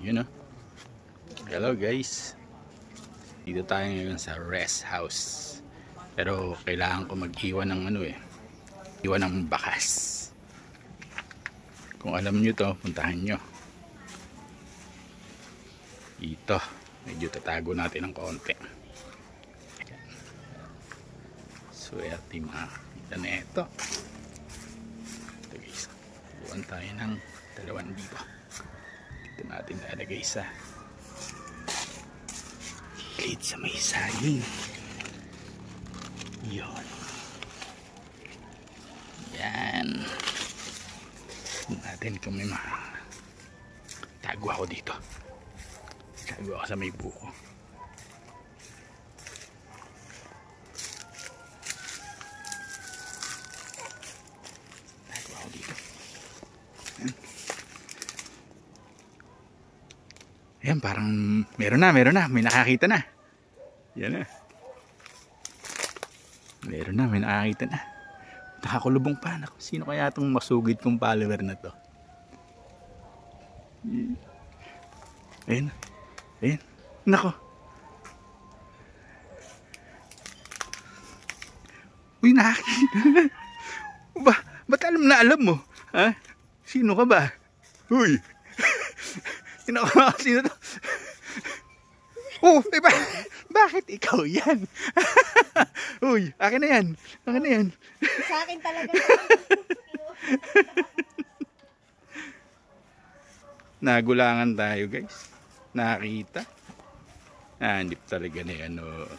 Yun o. Hello guys. Dito tayo ngayon sa rest house. Pero kailangan ko mag-iwan ng iwan ng bakas. Kung alam nyo to, puntahan nyo. Dito. Medyo tatago natin ng konti. Swerte makakita na ito. Ito guys. Buwan tayo ng 2,000. Dito natin lalagay sa gilid sa may saging. Yun. Yan. Natin kung may tago ako dito. Tago ako sa may buko. Tago ako dito. Ayan, parang meron na. May nakakita na. Yan na. Meron na, may nakakita na. Nakakulubong pa. Sino kaya itong masugid kong follower na to? Ayan. Ayan. Nako. Uy, nakakita. Ba't alam mo? Ha? Sino ka ba? Uy. Sino to? Oh, diba? Bakit ikaw yan? Uy, akin na yan. Akin na yan. Sa akin talaga. Nagulangan tayo guys. Nakakita. Hindi talaga na yan. Oh.